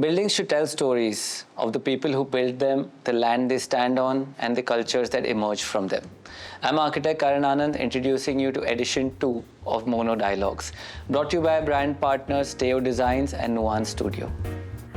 Buildings should tell stories of the people who built them, the land they stand on, and the cultures that emerge from them. I'm architect Karan Anand, introducing you to edition 2 of Moñö Dialogues, brought to you by brand partners Teo Designs and Nuance Studio.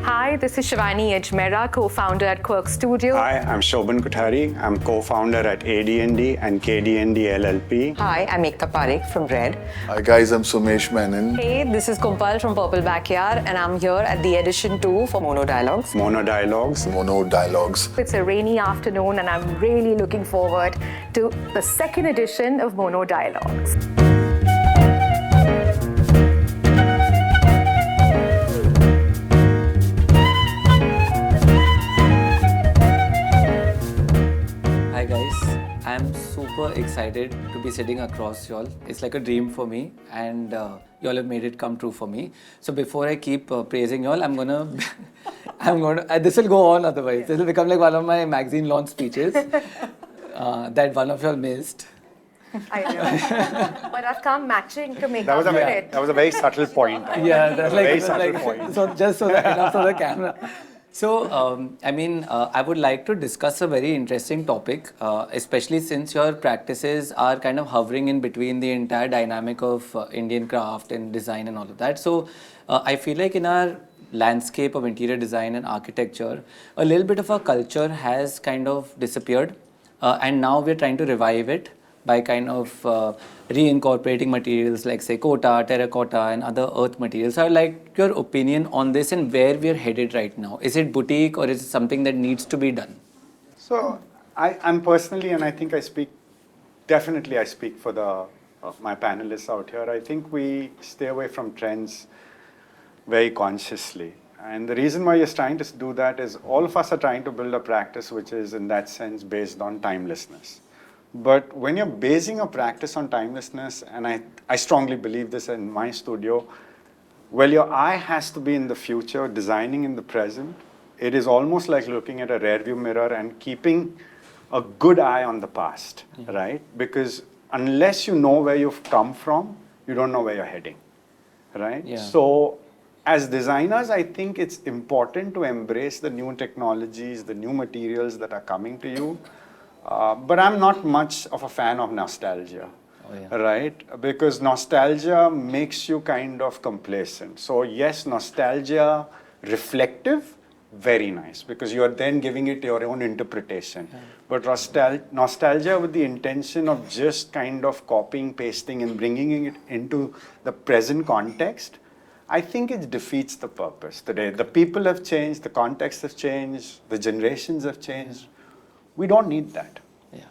Hi, this is Shivani Ajmera, co-founder at Quirk Studio. Hi, I'm Shobhan Kothari. I'm co-founder at ADND and KDND LLP. Hi, I'm Ekta Parekh from Vaid. Hi guys, I'm Sumessh Menon. Hey, this is Kumpal from Purple Backyard, and I'm here at the edition 2 for Moñö Dialogues. Moñö Dialogues. Moñö Dialogues. It's a rainy afternoon, and I'm really looking forward to the second edition of Moñö Dialogues. Hi guys, I'm super excited to be sitting across y'all. It's like a dream for me, and y'all have made it come true for me. So before I keep praising y'all, I'm gonna this will go on otherwise. This will become like one of my magazine launch speeches that one of y'all missed. I know. But I've come matching to make That up for it. was a very subtle point. Yeah, that's like, very subtle point. So just so that enough for the camera. So, I would like to discuss a very interesting topic, especially since your practices are kind of hovering in between the entire dynamic of Indian craft and design and all of that. So, I feel like in our landscape of interior design and architecture, a little bit of our culture has kind of disappeared, and now we're trying to revive it by kind of reincorporating materials like say kota, terracotta and other earth materials. So I'd like your opinion on this and where we're headed right now. Is it boutique or is it something that needs to be done? So I'm personally, and I think I speak for the my panelists out here, I think we stay away from trends very consciously. And the reason why you're trying to do that is all of us are trying to build a practice which is in that sense based on timelessness. But when you're basing a practice on timelessness, and I strongly believe this in my studio, well, your eye has to be in the future, designing in the present. It is almost like looking at a rearview mirror and keeping a good eye on the past, right? Because unless you know where you've come from, you don't know where you're heading, right? Yeah. So as designers, I think it's important to embrace the new technologies, the new materials that are coming to you. But I'm not much of a fan of nostalgia, right? Because nostalgia makes you kind of complacent. So yes, nostalgia, reflective, very nice, because you are then giving it your own interpretation. Yeah. But nostalgia with the intention of just kind of copying, pasting and bringing it into the present context, I think it defeats the purpose today. The people have changed, the context has changed, the generations have changed. We don't need that. Yeah,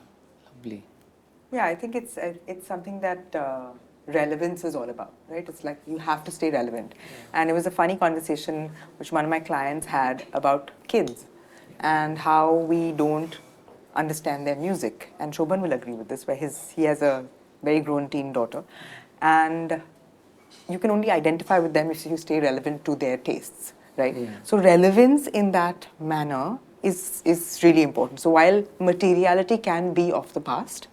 lovely. Yeah, I think it's something that relevance is all about, right? It's like you have to stay relevant. Yeah. And it was a funny conversation which one of my clients had about kids and how we don't understand their music. And Shobhan will agree with this, where he has a very grown teen daughter. And you can only identify with them if you stay relevant to their tastes, right? Yeah. So relevance in that manner is really important. So while materiality can be of the past,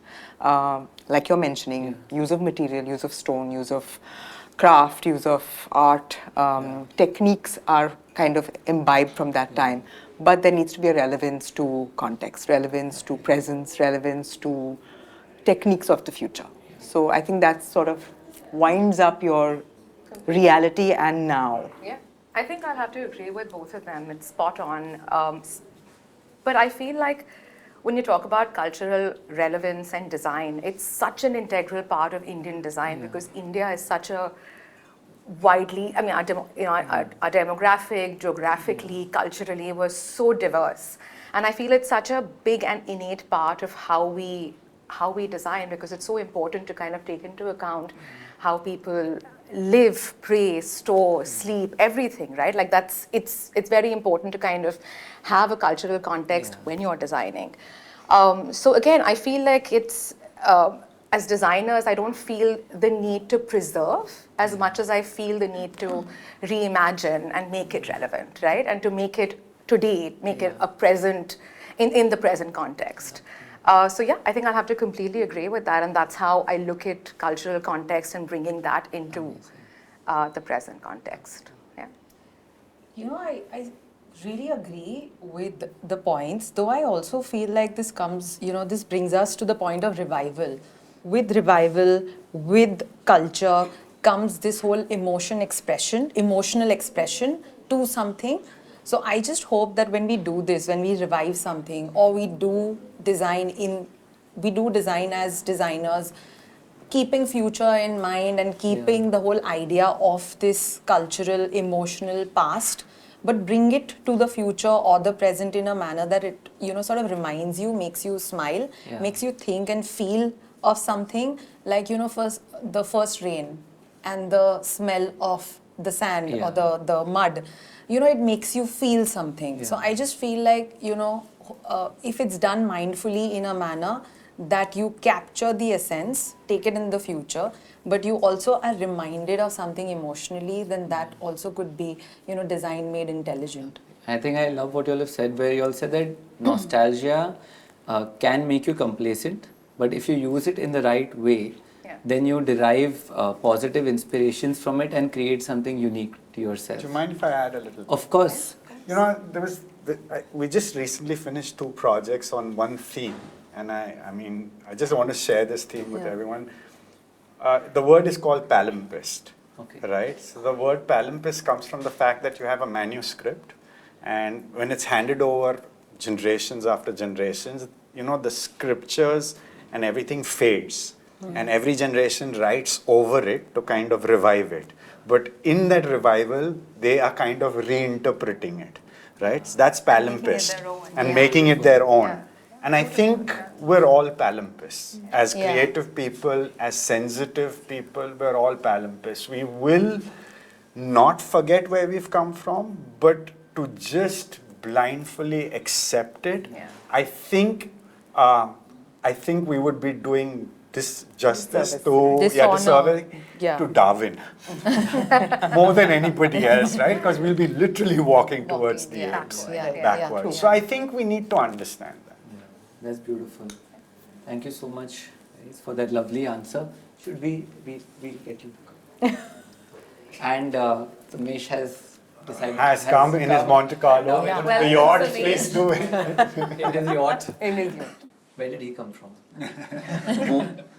like you're mentioning, use of material, use of stone, use of craft, use of art, techniques are kind of imbibed from that time. But there needs to be a relevance to context, relevance to presence, relevance to techniques of the future. So I think that sort of winds up your reality and now. Yeah, I think I'll have to agree with both of them. It's spot on. But I feel like when you talk about cultural relevance and design, it's such an integral part of Indian design because India is such a widely, I mean, our demographic, geographically, culturally was so diverse. And I feel it's such a big and innate part of how we design, because it's so important to kind of take into account how people live, pray, store, sleep, everything, right? Like it's very important to kind of have a cultural context when you're designing. So again, I feel like it's, as designers, I don't feel the need to preserve as much as I feel the need to reimagine and make it relevant, right? And to make it today, make it a present, in the present context. So yeah, I think I'll have to completely agree with that, and that's how I look at cultural context and bringing that into the present context. Yeah. I really agree with the points, though I also feel like this comes, this brings us to the point of revival. With revival, with culture, comes this whole emotional expression to something. So I just hope that when we do this, when we revive something, or we do design as designers, keeping future in mind and keeping the whole idea of this cultural, emotional past, but bring it to the future or the present in a manner that it, sort of reminds you, makes you smile, makes you think and feel of something like, the first rain and the smell of the sand or the mud. It makes you feel something. So I just feel like, if it's done mindfully in a manner that you capture the essence, take it in the future, but you also are reminded of something emotionally, then that also could be, design made intelligent. I think I love what you all have said, where you all said that nostalgia can make you complacent, but if you use it in the right way, then you derive positive inspirations from it and create something unique to yourself. Do you mind if I add a little bit? Of course. We just recently finished 2 projects on one theme. And I just want to share this theme with everyone. The word is called palimpsest, right? So the word palimpsest comes from the fact that you have a manuscript, and when it's handed over generations after generations, the scriptures and everything fades, and every generation writes over it to kind of revive it. But in that revival, they are kind of reinterpreting it, right? So that's palimpsest, and making it their own. And I think we're all palimpsests. As creative people, as sensitive people, we're all palimpsests. We will not forget where we've come from, but to just blindly accept it, I think we would be doing this justice to Darwin more than anybody else, right? Because we'll be literally walking towards the apes backwards. So I think we need to understand that. That's beautiful. Thank you so much, guys, for that lovely answer. Should we get you? And Sumessh has come in his Monte Carlo. The yacht, please do it. In his yacht. In his yacht. Where did he come from?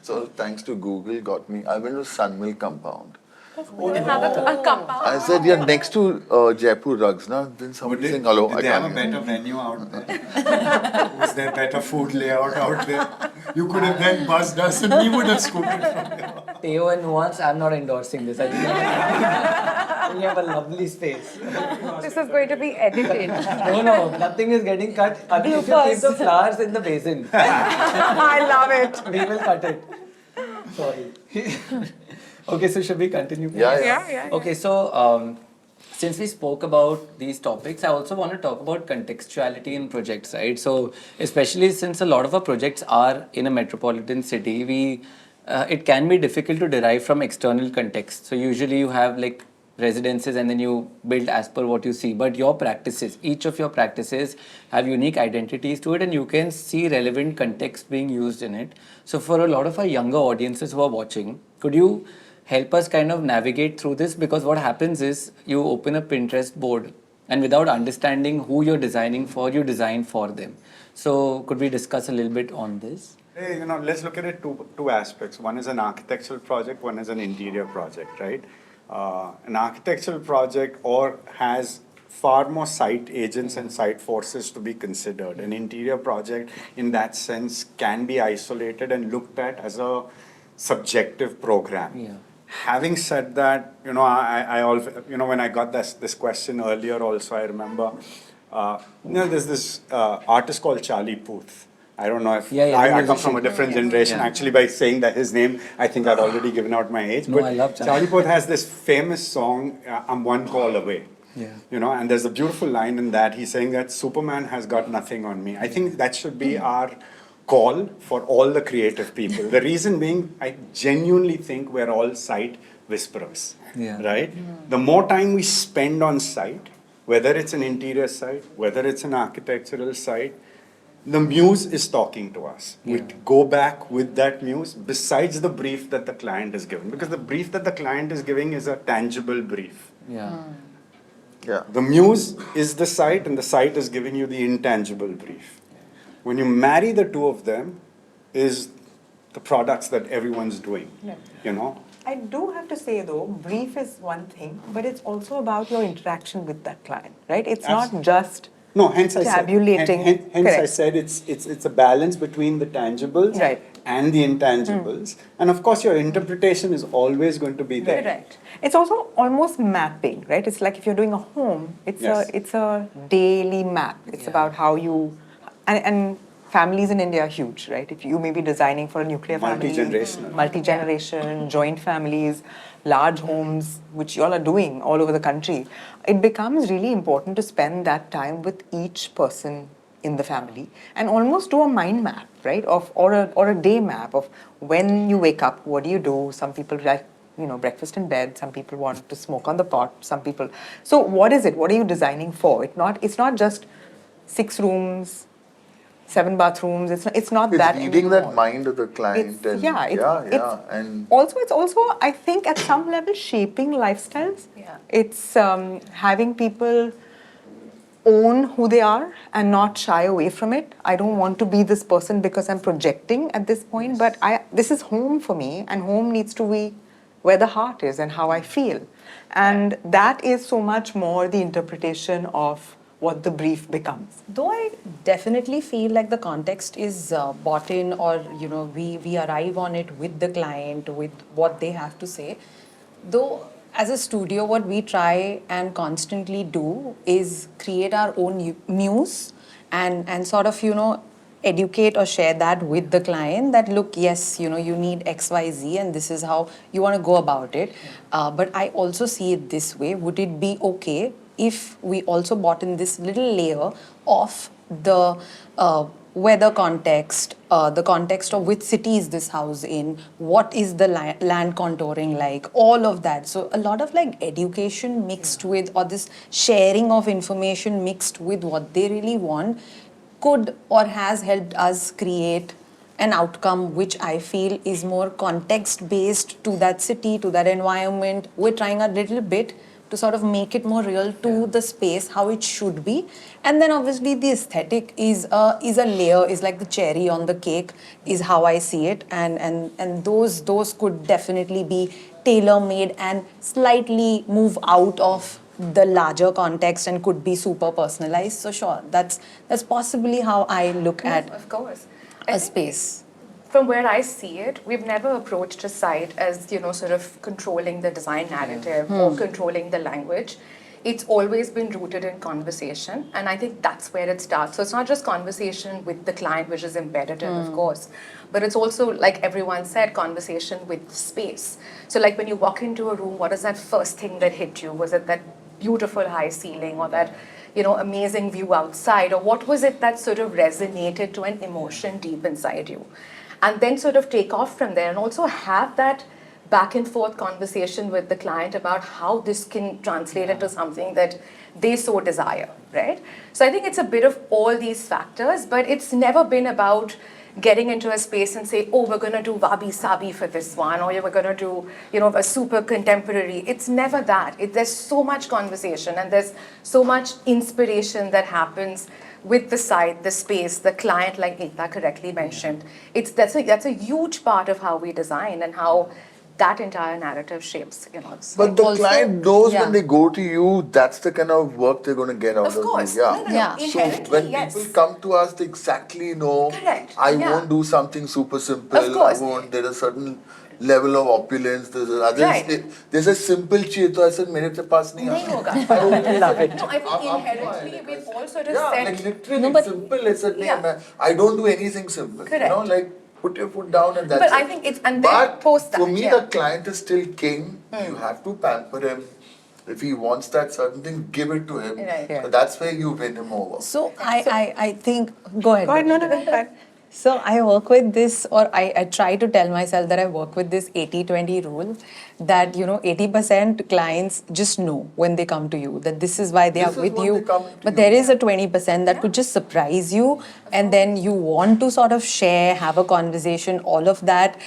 So thanks to Google got me. I went to Sunmill compound. Another compound. I said, you're next to Jaipur rugs, now. Then somebody saying, hello, Did they have a better venue out there? Was there better food layout out there? You could have then buzzed us and we would have scooted from there. Theo and Nuance, I'm not endorsing this. I think we have a lovely space. This is going to be edited. No, nothing is getting cut. If you keep the flowers in the basin, I love it. we will cut it. Sorry. Okay, so should we continue? Yeah. Okay, so since we spoke about these topics, I also want to talk about contextuality in projects, right? So especially since a lot of our projects are in a metropolitan city, it can be difficult to derive from external context. So usually you have like residences and then you build as per what you see. But your practices, each of your practices have unique identities to it, and you can see relevant context being used in it. So for a lot of our younger audiences who are watching, could you help us kind of navigate through this? Because what happens is you open a Pinterest board and without understanding who you're designing for, you design for them. So could we discuss a little bit on this? Hey, let's look at it two aspects. One is an architectural project, one is an interior project, right? An architectural project has far more site agents and site forces to be considered. An interior project, in that sense, can be isolated and looked at as a subjective program. Yeah. Having said that, I also, when I got this question earlier also, I remember, there's this artist called Charlie Puth. I don't know if I come from a different generation. Actually, by saying that his name, I think I'd already given out my age. No, but I love Charlie Puth has this famous song, I'm One Call Away. Yeah. And there's a beautiful line in that. He's saying that Superman has got nothing on me. I think that should be our call for all the creative people. The reason being, I genuinely think we're all site whisperers, right? The more time we spend on site, whether it's an interior site, whether it's an architectural site, the muse is talking to us. We go back with that muse besides the brief that the client is given. Because the brief that the client is giving is a tangible brief. Yeah. The muse is the site, and the site is giving you the intangible brief. When you marry the two of them, is the products that everyone's doing, you know? I do have to say though, brief is one thing, but it's also about your interaction with that client, right? It's not just No, hence I said, tabulating. hence I Correct. said it's a balance between the tangibles Right. and the intangibles. And of course, your interpretation is always going to be there. Correct. It's also almost mapping, right? It's like if you're doing a home, Yes. it's a daily map. It's about how you and families in India are huge, right? If you may be designing for a nuclear family, Multi-generational. multi-generation, joint families, large homes, which you all are doing all over the country, it becomes really important to spend that time with each person in the family and almost do a mind map, right? Or a day map of when you wake up, what do you do? Some people like breakfast in bed. Some people want to smoke on the pot. Some people. So what is it? What are you designing for? It's not just 6 rooms, 7 bathrooms. It's not It's that reading anymore. that mind of the client It's- and yeah, it's- and It's also I think at some level shaping lifestyles. Yeah. It's having people own who they are and not shy away from it. I don't want to be this person because I'm projecting at this point, but this is home for me, and home needs to be where the heart is and how I feel. And that is so much more the interpretation of what the brief becomes. Though I definitely feel like the context is bought in, or we arrive on it with the client, with what they have to say. Though as a studio, what we try and constantly do is create our own muse and sort of educate or share that with the client that look, yes, you need XYZ and this is how you want to go about it. But I also see it this way. Would it be okay if we also brought in this little layer of the weather context, the context of which city is this house in, what is the land contouring like, all of that. So a lot of like education mixed with, or this sharing of information mixed with what they really want could or has helped us create an outcome which I feel is more context based to that city, to that environment. We're trying a little bit to sort of make it more real to the space, how it should be. And then obviously the aesthetic is a layer, is like the cherry on the cake, is how I see it. And those could definitely be tailor-made and slightly move out of the larger context and could be super personalized. So sure, that's possibly how I look at Of course. a space. From where I see it, we've never approached a site as, sort of controlling the design narrative or controlling the language. It's always been rooted in conversation, and I think that's where it starts. So it's not just conversation with the client, which is imperative, of course, but it's also, like everyone said, conversation with space. So like when you walk into a room, what is that first thing that hit you? Was it that beautiful high ceiling or that amazing view outside, or what was it that sort of resonated to an emotion deep inside you? And then sort of take off from there and also have that back and forth conversation with the client about how this can translate into something that they so desire, right? So I think it's a bit of all these factors, but it's never been about getting into a space and say, oh, we're going to do wabi-sabi for this one, or we're going to do, a super contemporary. It's never that. There's so much conversation and there's so much inspiration that happens with the site, the space, the client, like Ekta correctly mentioned. That's a huge part of how we design and how that entire narrative shapes, But the Also, client knows yeah. when they go to you, that's the kind of work they're going to get out of Of course. you. No. Yeah. So Inherently, when yes. people come to us, they exactly know, Correct. I Yeah. won't do something super simple. Of course. There's a certain level of opulence. Right. There's a simple चाहिए तो ऐसे मेरे से पास नहीं नहीं आता. होगा. I love it. No, I think inherently we've all sort of Yeah, said, like literally No, but- simple. It's a Yeah. name. I don't do anything simple. Correct. Like put your foot down and that's But it. I think it's- and then But post that, for me, yeah. the client is still king. You have to pamper him. If he wants that certain thing, give it to him. Right. Yeah. So that's where you win him over. So I think, go ahead. Go ahead, no, fine. So I work with this, or I try to tell myself that I work with this 80-20 rule, that 80% clients just know when they come to you that this is why they This are is with what you. they come to But you. there is a 20% that could just surprise you, and then you want to sort of share, have a conversation, all of that.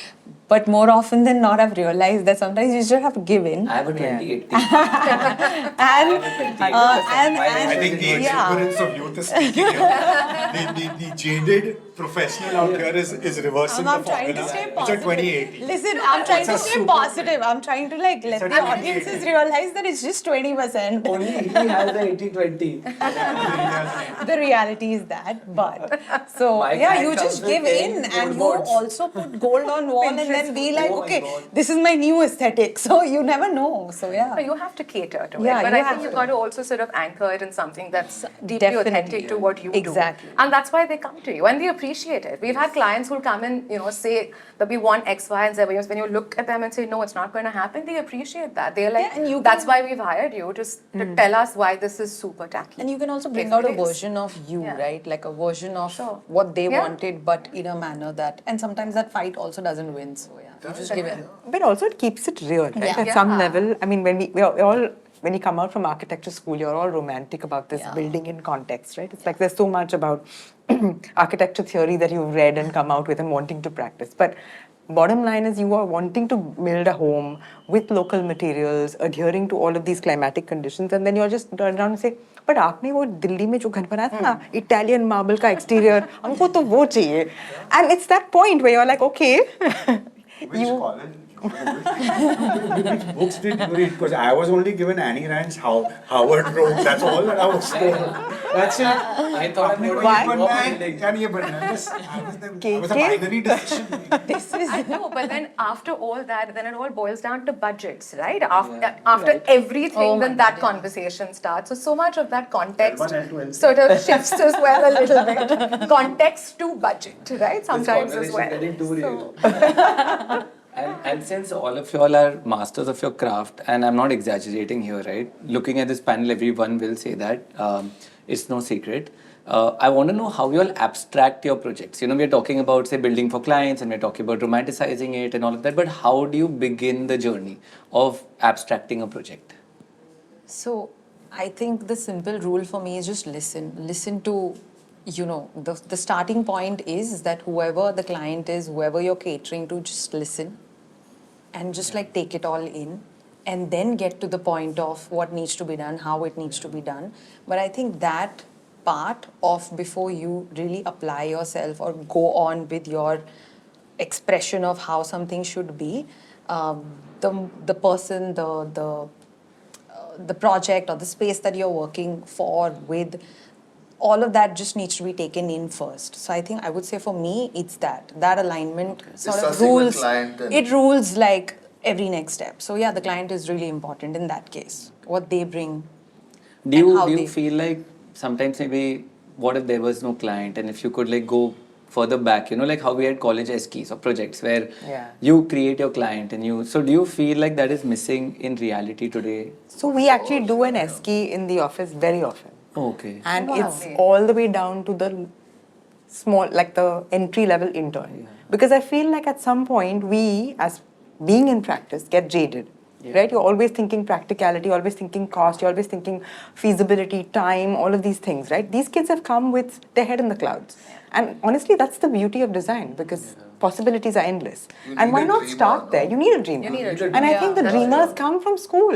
But more often than not, I've realized that sometimes you just have to give in. I have a 20/80. I think the exuberance of youth is speaking here. The jaded professional out here is reversing I'm the trying formula. to stay It's a positive. 20/80. Listen, I'm trying to It's a stay super- positive. I'm trying to like let a the audiences realize that it's just 20%. Only he has the 80/20. The reality is that, but so My yeah, client you just comes with give 10 in and you billboards. also put gold on wall and then be like, Oh my okay, God. this is my new aesthetic. So you never know. So yeah. No, you have to cater to Yeah, it. But you I have think you've to. got to also sort of anchor it in something that's deeply Definitely. authentic to what you Exactly. do. And that's why they come to you and they appreciate it. We've had clients who'll come and, say that we want X, Y, and Z. But when you look at them and say, no, it's not going to happen, they appreciate that. They're like, Yeah, and you that's can- why we've hired you to tell us why this is super tacky. And you can also bring If out it a is. version of you, Yeah. right? Like a version of Sure. what they Yeah. wanted, but in a manner that, and sometimes that fight also doesn't win. So yeah, you just give in. But also it keeps it real, right? Yeah. At some Yeah. level, I mean, we're all, when you come out from architecture school, you're all romantic about this Yeah. building in context, right? It's like there's so much about architecture theory that you've read and come out with and wanting to practice. But bottom line is you are wanting to build a home with local materials, adhering to all of these climatic conditions, and then you're just turn around and say, but आपने वो दिल्ली में जो घर बनाया था ना, Italian marble का exterior, हमको तो वो चाहिए. And it's that point where you're like, okay. Which college? Which books did you read? Because I was only given Annie Rand's Howard Road. That's all that I was told. That's it. I thought आपने को Why? ये बनना है या नहीं ये बनना है? Just I was a KK? binary decision. This is I know, but then after all that, then it all boils down to budgets, right? After everything, Oh my then that God, yeah. conversation starts. So much of that context L1, L2, L3. sort of shifts as well a little bit. Context to budget, right? Sometimes as well. Getting too real. And since all of you all are masters of your craft, and I'm not exaggerating here, right? Looking at this panel, everyone will say that it's no secret. I want to know how you all abstract your projects. We're talking about, say, building for clients, and we're talking about romanticizing it and all of that. But how do you begin the journey of abstracting a project? So I think the simple rule for me is just listen. Listen to, the starting point is that whoever the client is, whoever you're catering to, just listen and just like take it all in and then get to the point of what needs to be done, how it needs to be done. But I think that part of before you really apply yourself or go on with your expression of how something should be, the person, the project or the space that you're working for with, all of that just needs to be taken in first. So I think I would say for me, it's that alignment sort of Discussing with rules. client and- It rules like every next step. So yeah, the client is really important in that case. What they bring. Do you, and how do you they- feel like sometimes maybe what if there was no client, and if you could like go further back, like how we had college SKs or projects where you create your client and so do you feel like that is missing in reality today? So we actually do an SK in the office very often. Okay. And Wow. it's all the way down to the small, like the entry level intern. Because I feel like at some point we, as being in practice, get jaded. Right? You're always thinking practicality, always thinking cost, you're always thinking feasibility, time, all of these things, right? These kids have come with their head in the clouds. And honestly, that's the beauty of design because possibilities are endless. You And need why a not dreamer, start no? there? You need a dreamer. You need a And I think the dreamer. dreamers come from school.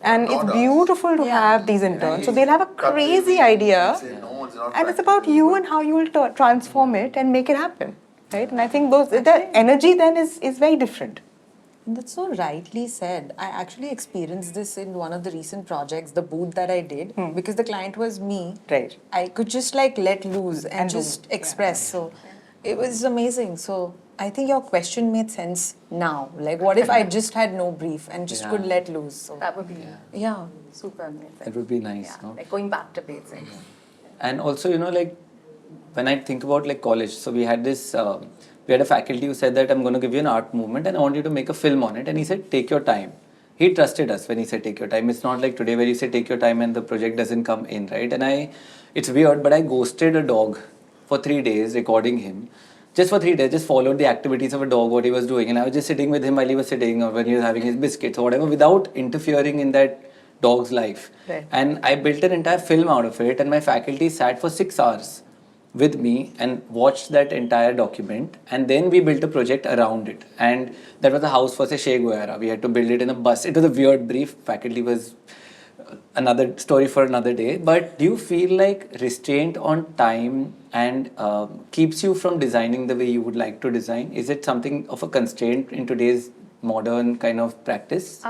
And not it's us. beautiful to have these interns. So they'll have a crazy idea. Say, no, it's not And it's practical. about you and how you will transform it and make it happen. Right? And I think the energy then is very different. That's so rightly said. I actually experienced this in one of the recent projects, the booth that I did, because the client was me. Right. I could just like let loose and And just do. express. So it was amazing. So I think your question made sense now. Like, what if I just had no brief and just could let loose? So That would be yeah. super amazing. It would be nice, Yeah, no? like going back to basics. And also, like when I think about like college, so we had this, we had a faculty who said that I'm going to give you an art movement and I want you to make a film on it. And he said, take your time. He trusted us when he said, take your time. It's not like today where you say, take your time and the project doesn't come in, right? And it's weird, but I ghosted a dog for 3 days, recording him. Just for 3 days, just followed the activities of a dog, what he was doing. And I was just sitting with him while he was sitting or when he was having his biscuits or whatever, without interfering in that dog's life. Right. And I built an entire film out of it, and my faculty sat for 6 hours with me and watched that entire document, and then we built a project around it. And that was a house for say Che Guevara. We had to build it in a bus. It was a weird brief. Faculty was another story for another day. But do you feel like restraint on time and keeps you from designing the way you would like to design? Is it something of a constraint in today's modern kind of practice?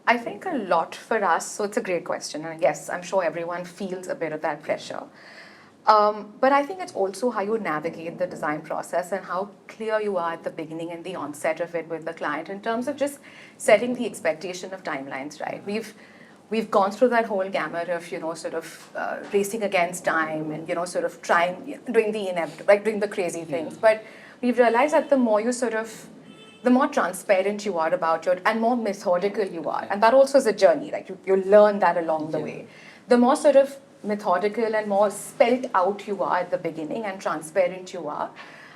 I think a lot for us, so it's a great question, and yes, I'm sure everyone feels a bit of that pressure. But I think it's also how you navigate the design process and how clear you are at the beginning and the onset of it with the client in terms of just setting the expectation of timelines, right? We've gone through that whole gamut of, sort of racing against time and, sort of doing the inevitable, like doing the crazy things. But we've realized that the more transparent you are about and more methodical you are, and that also is a journey, like you learn that along the way. The more sort of methodical and more spelt out you are at the beginning and transparent you are,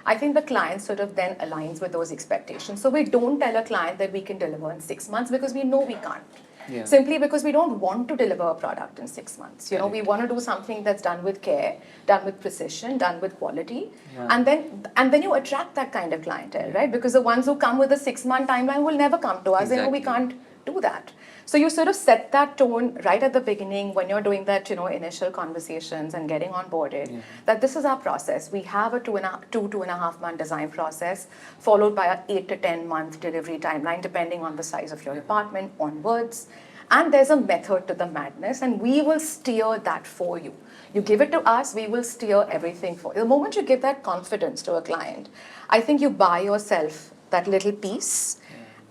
I think the client sort of then aligns with those expectations. So we don't tell a client that we can deliver in 6 months because we know we can't. Yeah. Simply because we don't want to deliver a product in 6 months. We want to do something that's done with care, done with precision, done with quality, and then you attract that kind of clientele, right? Because the ones who come with a 6-month timeline will never come to us. They know we can't do that. So you sort of set that tone right at the beginning when you're doing that, initial conversations and getting onboarded, that this is our process. We have a 2.5 month design process, followed by a 8 to 10 month delivery timeline, depending on the size of your department onwards. And there's a method to the madness, and we will steer that for you. You give it to us, we will steer everything for you. The moment you give that confidence to a client, I think you buy yourself that little piece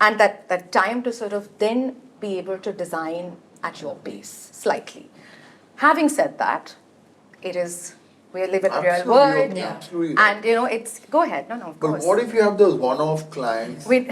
and that time to sort of then be able to design at your pace slightly. Having said that, we live in a real world, Absolutely. and it's go ahead. No, of But course. what if you have those one-off clients, we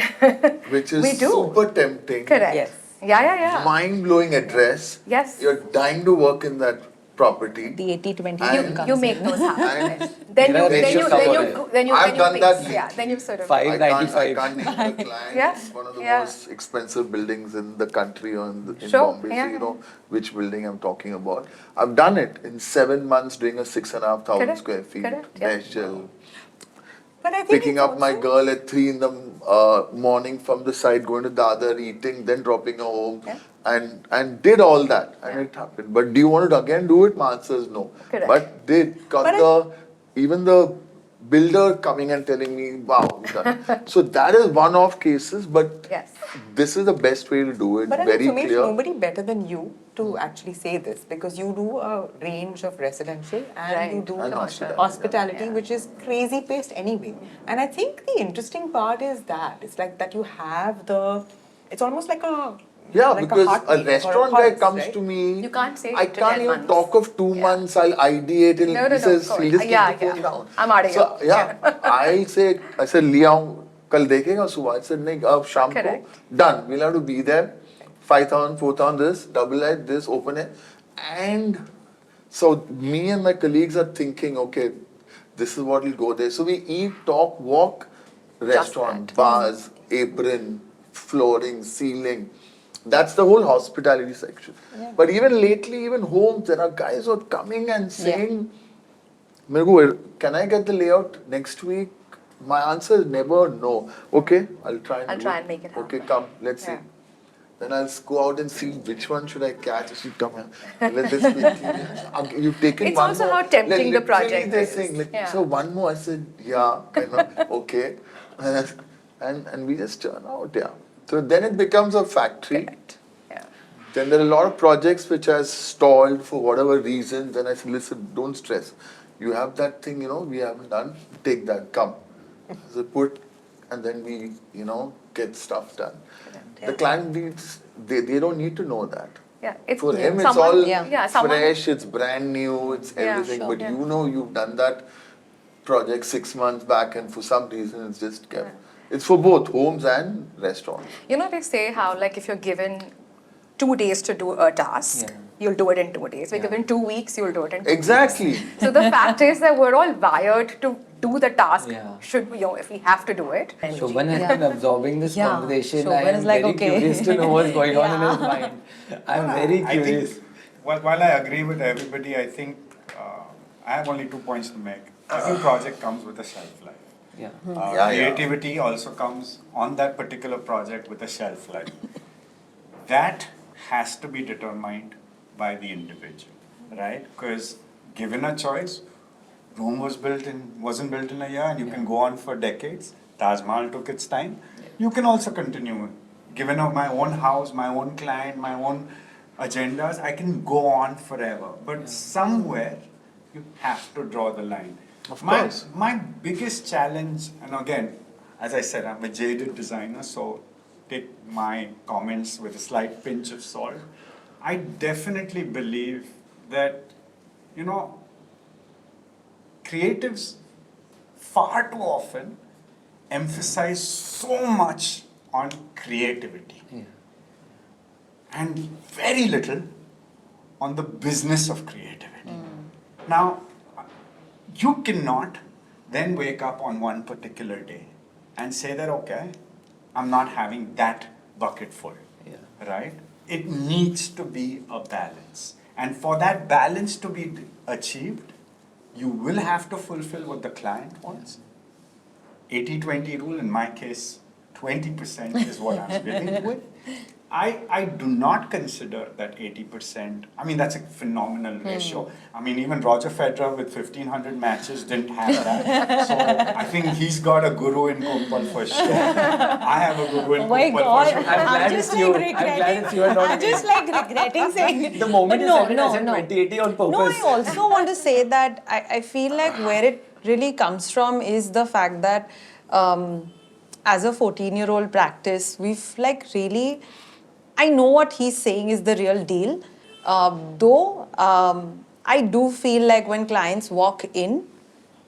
which is we do. super tempting, Correct. Yes. Yeah. mind-blowing address. Yes. You're dying to work in that property. The 80-20 And- You make those happen. And then There are you I've done fix. that. Yeah. Then you sort of. Five- I 595. can't name the client. Yeah, It's one of the yeah. most expensive buildings in the country or in Sure, Bombay. yeah. So you know which building I'm talking about. I've done it in 7 months, doing a 6,500 Correct, square feet. correct, yeah. Mesh gel. But I think Picking it's up my also- girl at 3 in the morning from the side, going to Dadar, eating, then dropping her home, Yeah. and did all that, and it happened. But do you want to again do it? My answer is no. Correct. But did even the builder coming and telling me, "Wow, you've done it." So that is one-off cases, but Yes. this is the best way to do it. But I Very think, Sumessh, clear. nobody better than you to actually say this, because you do a range of residential and Right. you do And hospitality, Yeah. which is crazy paced anyway. And I think the interesting part is that it's like that you have it's almost like a Yeah, like because a heartbeat or restaurant guy pulse, comes right? to me. You can't say I 8 to can't 10 even months. talk of 2 months. I'll ideate. No, He says, of course. he'll just Yeah, take the phone yeah. down. I'm out of So, here. yeah, I said, ले आऊँ कल देखेगा सुबह. I said, नहीं अब शाम को Correct. done. We'll have to be there. 5,000, 4,000, this, double it, this, open it. And so me and my colleagues are thinking, okay, this is what will go there. So we eat, talk, walk, restaurant, that. bars, apron, flooring, ceiling. That's the whole hospitality section. But even lately, even homes, there are guys who are coming and saying, "मेरे को, can I get the layout next week?" My answer is never no. Okay, I'll try and I'll do try and make it Okay, happen. come, let's Yeah. see. Then I'll go out and see which one should I catch. I should come here. Let this be. You've taken It's one also more. how tempting the Literally project they're is. saying, like, Yeah. so one more. I said, yeah, kind of, okay. And we just turn out, yeah. So then it becomes a factory. Correct. Yeah. Then there are a lot of projects which are stalled for whatever reasons. And I said, listen, don't stress. You have that thing, we haven't done. Take that, come. So put, and then we, get stuff done. The client needs, they don't need to know that. Yeah. It's For him, it's someone- all someone- fresh, it's brand new, it's Yeah, everything. sure. But Yeah. you've done that project 6 months back, and for some reason, it's just kept. It's for both homes and restaurants. They say how, like, if you're given 2 days to do a task, you'll do it in 2 days. If you're given 2 weeks, you'll do it in 2 Exactly. weeks. So the fact is that we're all wired to do the task, Yeah. should we, if we have to do it. Shobhan has been absorbing this Yeah. conversation. Shobhan I am is like, very okay. curious to know what's going on in his mind. I'm very I curious. think, while I agree with everybody, I think I have only 2 points to make. Every project comes with a shelf life. Yeah. Creativity also comes on that particular project with a shelf life. That has to be determined by the individual, right? Because given a choice, Rome wasn't built in a year, and you can go on for decades. Taj Mahal took its time. You can also continue. Given my own house, my own client, my own agendas, I can go on forever. But somewhere, you have to draw the line. Of course. My biggest challenge, and again, as I said, I'm a jaded designer, so take my comments with a slight pinch of salt. I definitely believe that, creatives far too often emphasize so much on creativity and very little on the business of creativity. Now, you cannot then wake up on one particular day and say that, okay, I'm not having that bucket full, right? It needs to be a balance. And for that balance to be achieved, you will have to fulfill what the client wants. 80-20 rule, in my case, 20% is what I'm dealing with. I do not consider that 80%, that's a phenomenal ratio. Even Roger Federer with 1,500 matches didn't have that. So I think he's got a guru in Kumpal for sure. I have a guru in Oh my Kumpal God, for sure. I'm glad just it's you. like I'm glad regretting. it's you and not I'm me. just like regretting saying. The moment But you said it, I said no. 2080 on purpose. No, I also want to say that I feel like where it really comes from is the fact that as a 14-year-old practice, we've like really, I know what he's saying is the real deal. Though I do feel like when clients walk in,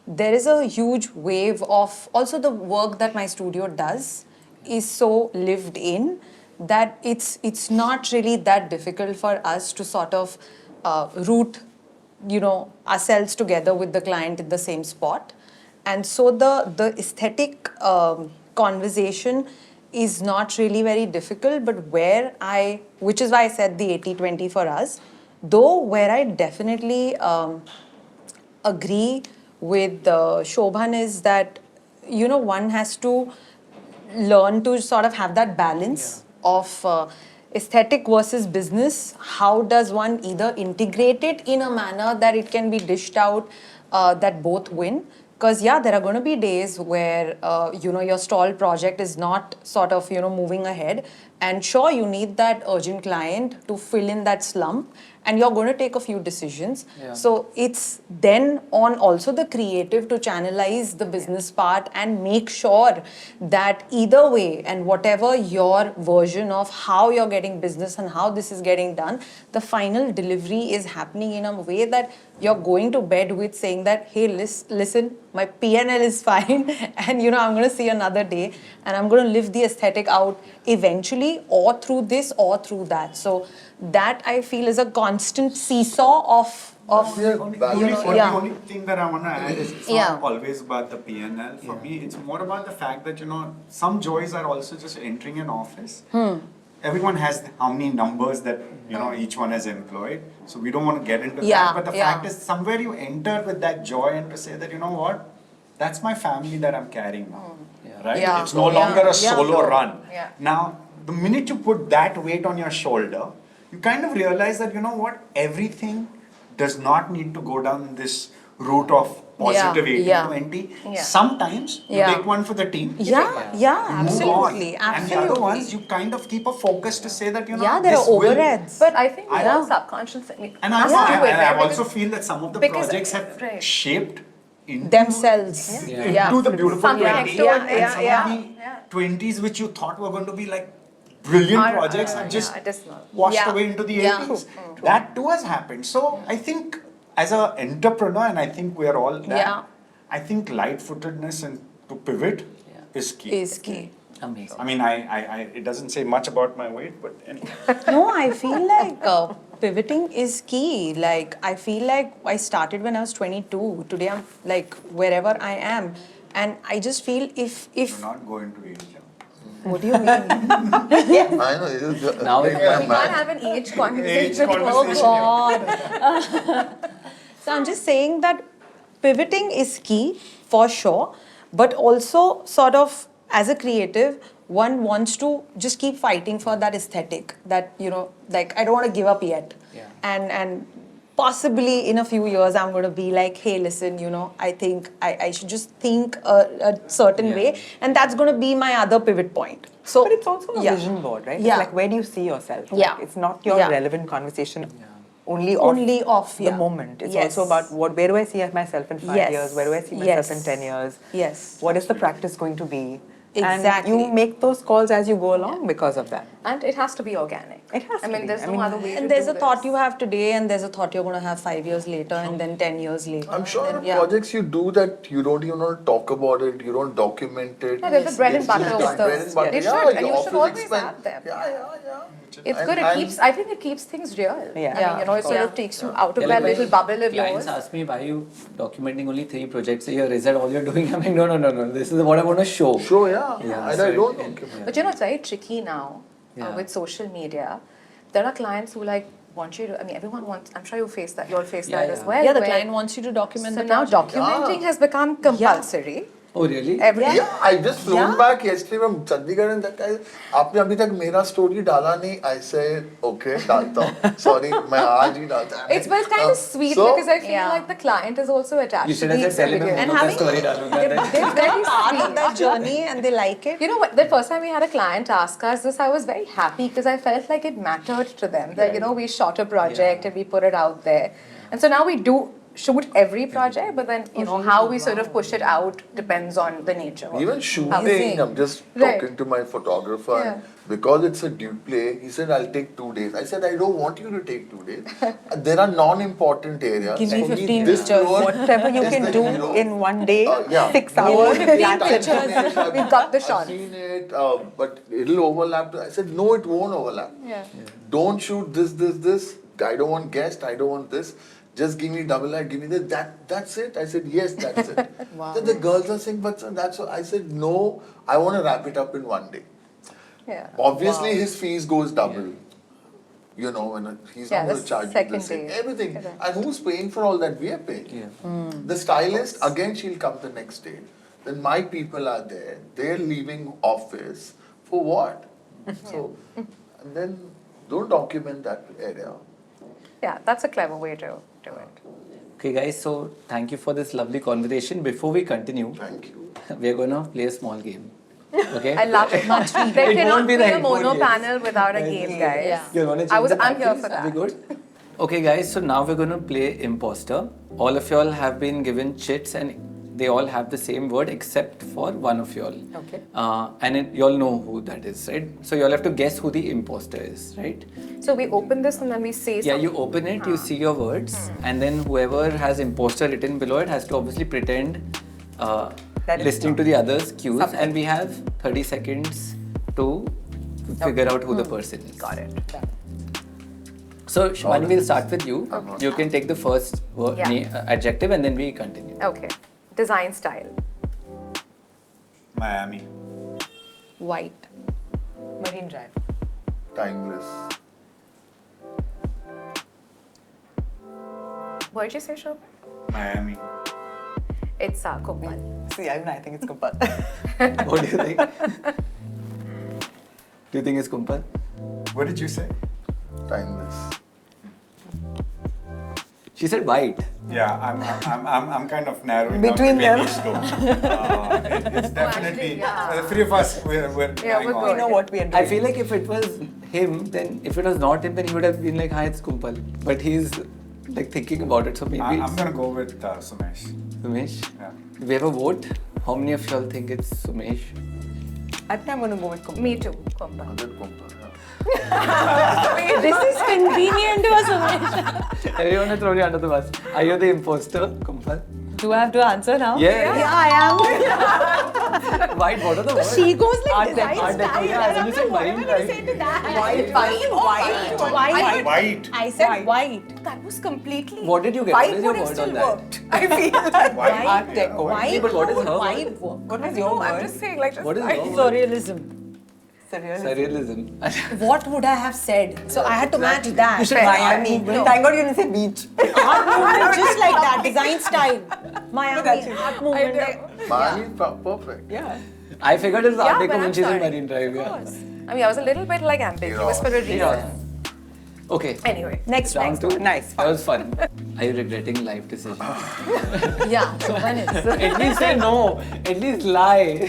there is a huge wave of also the work that my studio does is so lived in that it's not really that difficult for us to sort of root ourselves together with the client in the same spot. And so the aesthetic conversation is not really very difficult, but which is why I said the 80-20 for us, though where I definitely agree with Shobhan is that, one has to learn to sort of have that balance of aesthetic versus business. How does one either integrate it in a manner that it can be dished out that both win? Because there are going to be days where your stall project is not sort of moving ahead, and sure, you need that urgent client to fill in that slump, and you're going to take a few decisions. So it's then on also the creative to channelize the business part and make sure that either way, and whatever your version of how you're getting business and how this is getting done, the final delivery is happening in a way that you're going to bed with saying that, hey, listen, my PNL is fine, and I'm going to see another day, and I'm going to live the aesthetic out eventually, or through this or through that. So that I feel is a constant seesaw of The only thing that I want to add is it's not always about the PNL. For me, it's more about the fact that, some joys are also just entering an office. Everyone has how many numbers that, each one has employed. So we don't want to get into that. But the fact is, somewhere you enter with that joy and to say that, what, that's my family that I'm carrying now. Right? Yeah. It's no longer a solo Yeah. run. Yeah. Now, the minute you put that weight on your shoulder, you kind of realize that, everything does not need to go down this route of positive 80-20. Yeah. Sometimes you take one for the team. Yeah, Move absolutely, on. And the other ones, you kind of keep a focus to say that, there this are will- overheads. But I think I more know. subconscious. And has to do with I it also because- feel that some of the because- projects have right. shaped into Themselves. into the beautiful Something 20s. next door. And some Yeah. of the 20s which you thought were going to be like brilliant projects are just washed Yeah. away into the Yeah. 80s. That too has happened. So I think as an entrepreneur, and I think we are all that, Yeah. I think light-footedness and to pivot is key. Is key. Amazing. It doesn't say much about my weight, but anyway. No, I feel like pivoting is key. Like, I feel like I started when I was 22. Today I'm like wherever I am. And I just feel if You're not going to age. what do you mean? I know. Now We it can't have an age conversation. Age conversation. Oh God. So I'm just saying that pivoting is key for sure, but also sort of as a creative, one wants to just keep fighting for that aesthetic that, you know, like I don't want to give up yet. Yeah. And possibly in a few years I'm going to be like, hey, listen, you know, I think I should just think a certain way, and that's going to be my other pivot point. So But it's also a yeah. vision board, right? Yeah. It's like, where do you see yourself? Yeah. Like, it's not your Yeah. relevant conversation only off, the yeah. moment. It's Yes. also about where do I see myself in 5 Yes. years? Where do I see myself in Yes. 10 years? Yes. What is the practice going to be? Exactly. And you make those calls as you go along because of that. And it has to be organic. It has to I mean, be. there's I no mean, other way to And there's do a thought this. you have today, and there's a thought you're going to have 5 years later, and then 10 years later. I'm sure and the then, yeah. projects you do that you don't even want to talk about it, you don't document it. Yeah, they're the bread and It's butter just of the bread the- and butter. They Yeah, should, and your you should office always expense. have them. Yeah. It's And- good. and- I think it keeps things real. Yeah. I mean, you know, it sort Yeah. of takes you out of Yeah, that like little bubble of clients yours. ask me, why are you documenting only 3 projects a year? Is that all you're doing? I'm like, no. This is what I want to show. Sure, yeah. Yeah, And so I don't it- document. But you know, it's very tricky now Yeah. with social media. There are clients who like want you to, I mean, everyone wants, I'm sure you'll face that Yeah, as yeah. well. Yeah, the where- client wants you to document So the now project. documenting has become compulsory. Oh, really? Yeah, I just flown Yeah. back yesterday from Chandigarh and that guy, आपने अभी तक मेरा story डाला नहीं. I said, okay, डालता हूँ. Sorry, मैं आज ही डालता हूँ. But it's kind of sweet so- because I feel Yeah. like the client is also attached You to should the have said, tell him experience. And I'm having- story डालूंगा. They're They're very part of sweet. that journey, and they like it. You know what, the first time we had a client ask us this, I was very happy because I felt like it mattered to them that, you know, we shot a project and we put it out there. And so now we do shoot every project, but then, you know, how we sort of push it out depends on the nature. of Even how- shooting, I'm just Right. talking to my photographer. Yeah. And because it's a dude play, he said, I'll take 2 days. I said, I don't want you to take 2 days. There are non-important areas. Give me For 15 this pictures. floor Whatever you is can the do hero. in 1 day, Yeah. 6 hours, Fifteen that's it. pictures. We've got the shot. I've seen it, but it'll overlap. I said, no, it won't overlap. Yeah. Don't shoot this. I don't want guest. I don't want this. Just give me double light. Give me this. That's it. I said, yes, that's it. Wow. Then the girls are saying, but sir, that's what. I said, no. I want to wrap it up in 1 day. Yeah. Obviously, his fees goes double. You know, when he's Yeah, not going the to charge you second the same. day. Everything. Correct. And who's paying for all that? We are paying. Yeah. The stylist, again, she'll come the next day. Then my people are there. They're leaving office. For what? So, and then don't document that area. Yeah, that's a clever way to do it. Okay, guys, so thank you for this lovely conversation. Before we continue, Thank you. we're going to play a small game. Okay? I love it. There It cannot won't be be a the mono headphone panel without a game, guys. Yeah. You want to change I'm here parties? for Are we that. good? Okay, guys, so now we're going to play imposter. All of y'all have been given chits and they all have the same word except for one of y'all. Okay. And y'all know who that is, right? So y'all have to guess who the imposter is, right? So we open this and then we say Yeah, something. you open it, you see your words, and then whoever has imposter written below it has to obviously pretend That is listening to the others' cues, Something. and we have 30 seconds to figure out who the person is. Got it. So, Shivani, we'll start with you. You can take the first word, Yeah. adjective, and then we continue. Okay. Design style. Miami. White. Marine Drive. Timeless. What did you say, Shobhan? Miami. It's Kumpal. See, I think it's Kumpal. What do you think? Do you think it's Kumpal? What did you say? Timeless. She said white. Yeah, I'm kind of narrowing Between down them. each though. It's definitely yeah. the three of us. We're Yeah, going we're on. We know what we are doing. I feel like if it was him, then if it was not him, then he would have been like, hi, it's Kumpal. But he's like thinking about it, so maybe I'm it's gonna go with Sumessh. Sumessh. Yeah. Do we have a vote? How many of y'all think it's Sumessh? I think I'm going to go with Kumpal. Me too, Kumpal. Other Kumpal, yeah. This is convenient to us, Sumessh. Everyone will throw you under the bus. Are you the imposter, Kumpal? Do I have to answer now? Yeah. Yeah, I am. White, what are the words? She goes like Art design deco, art deco, style. yeah, when you say Whatever white, you right? say to that. White. White. I said white. That was completely. What did you get? White What is your would have word still on that? worked. I feel like. White. Art deco. White. but what is her White. What was your No, I'm word? just saying, like, just What is white. your word? Surrealism. Surrealism. What would I have said? So I had to match that. You should- Miami. Thank God you didn't say beach. Art movement, just like that, design style. Miami, art movement. Miami, perfect. Yeah. I figured it's Art Yeah, Deco but when I'm she's in sorry. Marine Drive. Yeah. I mean, I was a little bit like ambiguous for a reason. Okay. Anyway. Next Round one. two. Nice. That was fun. Are you regretting life decisions? Yeah, so one is. At least say no. At least lie.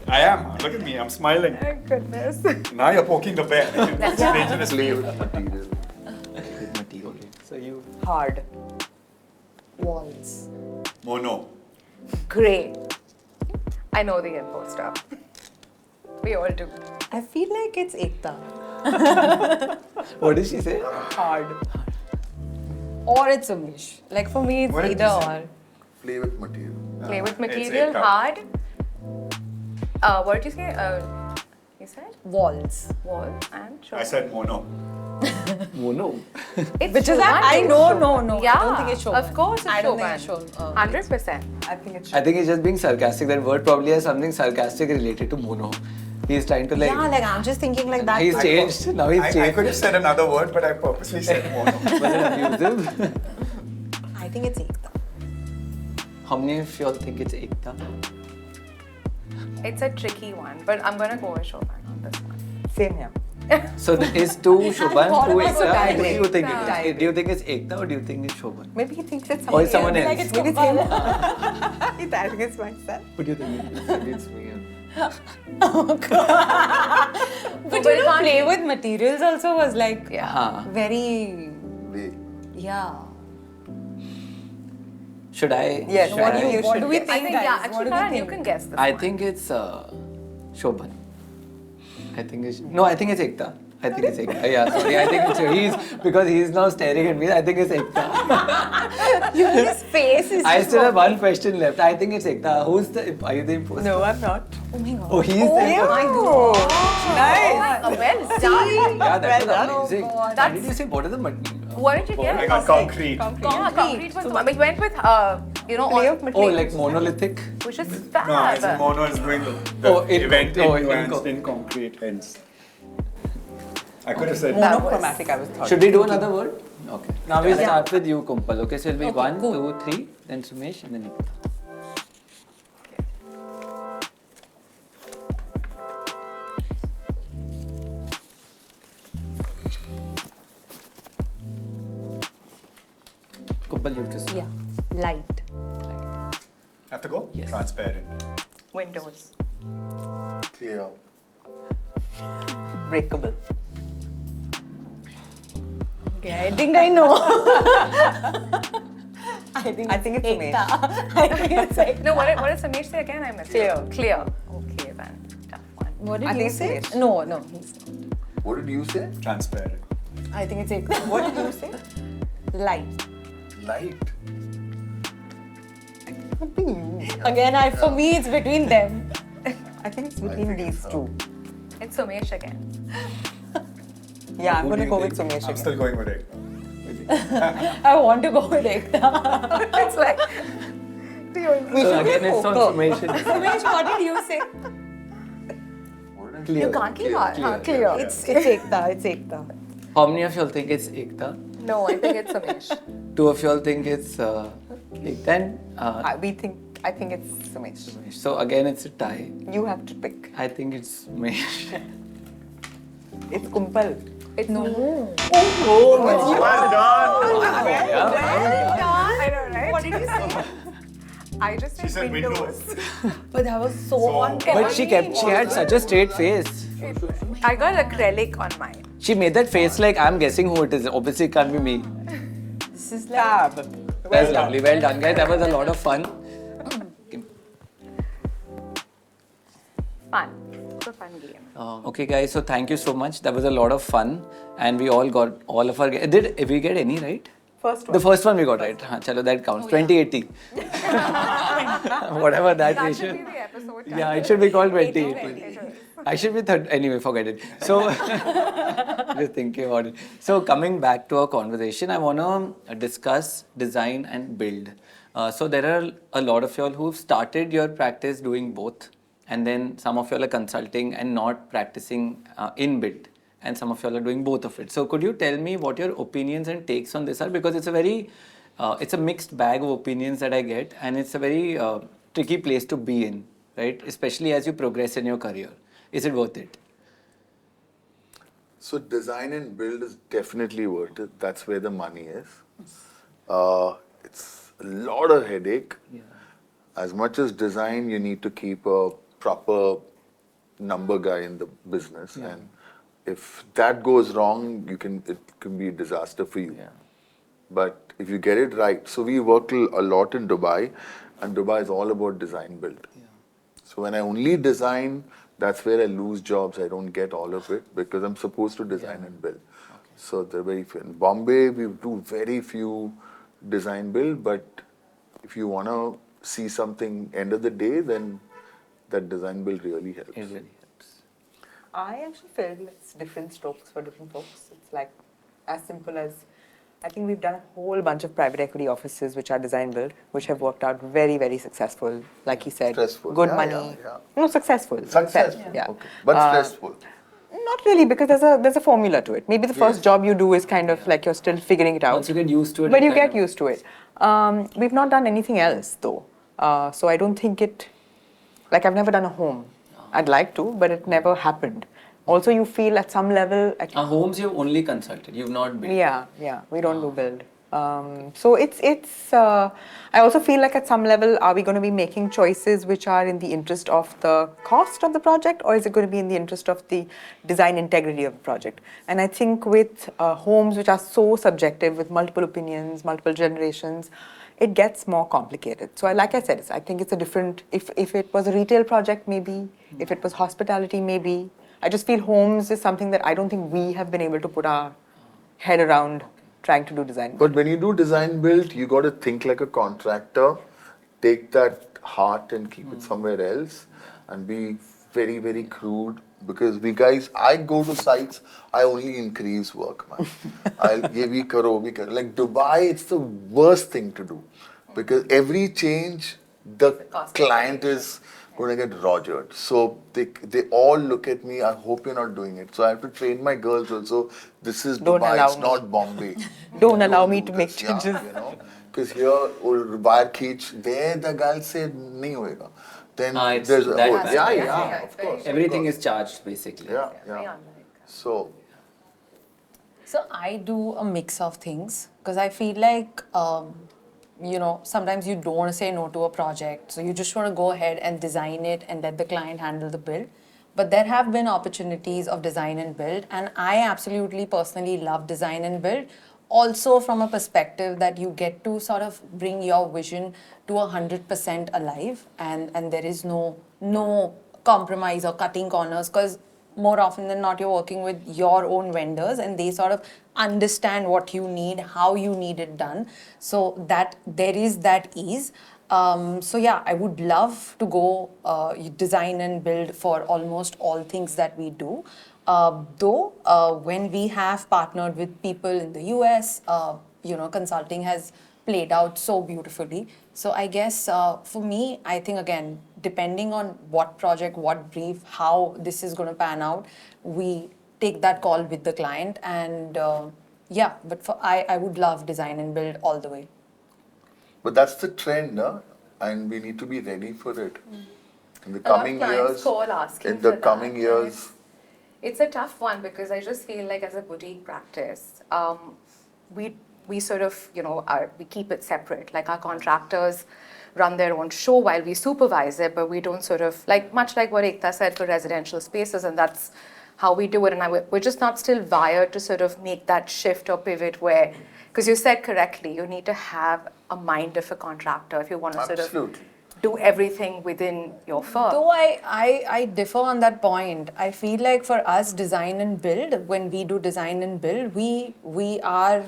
I am. Look at me. I'm smiling. Thank goodness. Now you're poking the bear. It's dangerous. Play with material. So you. Hard. Walls. Mono. Grey. I know the imposter. We all do. I feel like it's Ekta. What did she say? Hard. Or it's Sumessh. Like for me, it's What did either you say? or. Play with material. Play with It's material, Ekta. hard. What did you say? You said Walls. wall and show. I said mono. Mono. It's Which is Shobhan. I know, no. Yeah, I don't think it's Shobhan. of course it's I don't Shobhan. think it's Shobhan. 100%. I think it's I think he's just being sarcastic. That word probably has something sarcastic related to mono. He's trying to like. Yeah, like I'm just thinking like that. He's changed. Now he's I changed. could have said another word, but I purposely said mono. Was it abusive? I think it's Ekta. How many of y'all think it's Ekta? It's a tricky one, but I'm gonna go with Shobhan on this one. same here. So is two Shobhan, thought two about Ekta? that. Who do you think it Ekta. is? Do you think it's Ekta or do you think it's Shobhan? Maybe he thinks it's Or somebody is someone else. else? Like it's Maybe it's Kumpal. him. I think it's myself. What do you think? It's me. But you know, play with materials also was like Haan. very, Play. yeah. Should I? Yes, should what I? do you What do we guess. I think, think, guys? yeah, What actually, do we Karan, you think? can guess this I one. think it's Shobhan. I think it's no. I think it's Ekta. I think it's Ekta. Yeah, sorry. I think it's he's because he's now staring at me. I think it's Ekta. His face is. I just still have walking. one question left. I think it's Ekta. Who's the? Are you the imposter? No, I'm not. Oh my god. Oh, he's the imposter. my Oh, god. nice. Well done. Yeah, that's Well done. amazing. Oh, What God. did you say? What are the What did you I get? got concrete. Yeah, concrete was the one. We went with, Play all, of Oh, materials. like monolithic. which is No, I fab. said mono is doing the Oh, in- event oh, in, in nuanced co- in concrete, hence. I could have said That was- Monochromatic, I was thought. Should we do another word? Okay. Now we'll Yeah. start with you, Kumpal. Okay, so it'll be Okay, 1, cool. 2, 3, then Sumessh, and then Ekta. Kumpal, you have to say. Yeah. Light. Have to go? Yes. Transparent. Windows. Clear. Breakable. Okay, I think I know. I think it's Ekta. I think it's Ekta. No, what did Sumessh say again? I missed Clear. it. Clear. Okay, then. Tough one. What did I you think say? Sumessh. No, he's not. What did you say? Transparent. I think it's Ekta. What did you say? Light. Light. I think you. Again, for me, it's between them. I think it's I between think these so. two. It's Sumessh again. Yeah, I'm Who going do to you go with think? Sumessh I'm again. still going with it. I want to go with Ekta. It's like, So again, it's on Go. Sumessh. Sumessh, what did you say? What did I Clear. you can't keep Clear, on. clear. Clear. It's Ekta. It's Ekta. How many of y'all think it's Ekta? No, I think it's Sumessh. 2 of y'all think it's Ekta, and I think it's Sumessh. Sumessh. So again, it's a tie. You have to pick. I think it's Sumessh. It's Kumpal. It's No. I know, right? What did you say? I just She said said windows. But that was so on But she had such a straight face. I got acrylic on mine. She made that face like I'm guessing who it is. Obviously, it can't be me. This is like. Fab. That's lovely. Well done, guys. That was a lot of fun. Fun. It's a fun game. Okay, guys. So thank you so much. That was a lot of fun, and we all got all of our. Did we get any right? First one. The first one we got right. Chalo, that counts. 2080. Whatever that That ratio. should be the episode. Yeah, it should be called 2080. It should. I should be third. Anyway, forget it. So, just thinking about it. So, coming back to our conversation, I want to discuss design and build. So, there are a lot of y'all who've started your practice doing both, and then some of y'all are consulting and not practicing in build, and some of y'all are doing both of it. So could you tell me what your opinions and takes on this are? Because it's a very, it's a mixed bag of opinions that I get, and it's a very tricky place to be in, right? Especially as you progress in your career. Is it worth it? So design and build is definitely worth it. That's where the money is. It's a lot of headache. Yeah. As much as design, you need to keep a proper number guy in the business, and if that goes wrong, it can be a disaster for you. Yeah. But if you get it right, so we work a lot in Dubai, and Dubai is all about design build. Yeah. So when I only design, that's where I lose jobs. I don't get all of it because I'm supposed to design and build. Okay. So they're very few. In Bombay, we do very few design build, but if you want to see something end of the day, then that design build really helps. It really helps. I actually feel it's different strokes for different folks. It's like as simple as, I think we've done a whole bunch of private equity offices which are design build, which have worked out very, very successful. Like you said, Stressful. good Yeah, money. yeah. No, successful. Successful. Yeah. Okay. But stressful. Not really, because there's a formula to it. Maybe the first job you do is kind of like you're still figuring it out. Once you get used to it, But it you kind get of- used to it. We've not done anything else though. So I don't think like I've never done a home. I'd like to, but it never happened. Also, you feel at some level. Homes you've only consulted, you've not built. Yeah, we don't do build. So it's. I also feel like at some level, are we going to be making choices which are in the interest of the cost of the project, or is it going to be in the interest of the design integrity of the project? And I think with homes which are so subjective, with multiple opinions, multiple generations, it gets more complicated. So like I said, I think it's a different. If it was a retail project, maybe. If it was hospitality, maybe. I just feel homes is something that I don't think we have been able to put our head around trying to do design. But when you do design build, you got to think like a contractor, take that heart and keep it somewhere else, and be very, very crude. Because I go to sites, I only increase work, man. Ye bhi karo, bhi karo. Like Dubai, it's the worst thing to do. Because every change, the client is going to get rogered. So they all look at me, I hope you're not doing it. So I have to train my girls also, this is Don't Dubai, allow it's me. not Bombay. Don't allow me do to make this. changes. Yeah, you know, because here, wire khich, there the girl said, nahi hoega. Then It's there's a that whole, bad. yeah, it's of very course. Everything is charged basically. Yeah, very yeah. unlike. So, So I do a mix of things because I feel like, sometimes you don't want to say no to a project. So you just want to go ahead and design it and let the client handle the build. But there have been opportunities of design and build, and I absolutely personally love design and build. Also from a perspective that you get to sort of bring your vision to 100% alive, and there is no compromise or cutting corners, because more often than not, you're working with your own vendors and they sort of understand what you need, how you need it done. So that there is that ease. So yeah, I would love to go design and build for almost all things that we do. Though when we have partnered with people in the US, consulting has played out so beautifully. So I guess for me, I think again, depending on what project, what brief, how this is going to pan out, we take that call with the client. And but I would love design and build all the way. but that's the trend, no? And we need to be ready for it. In the A lot of coming clients years, call asking in the for that, coming and years, it's a tough one because I just feel like as a boutique practice, we sort of, we keep it separate. Like our contractors run their own show while we supervise it, but we don't sort of, much like what Ekta said for residential spaces, and that's how we do it. And we're just not still wired to sort of make that shift or pivot where, because you said correctly, you need to have a mind of a contractor if you want to sort of absolutely. do everything within your firm. Though I differ on that point. I feel like for us, design and build, when we do design and build, we are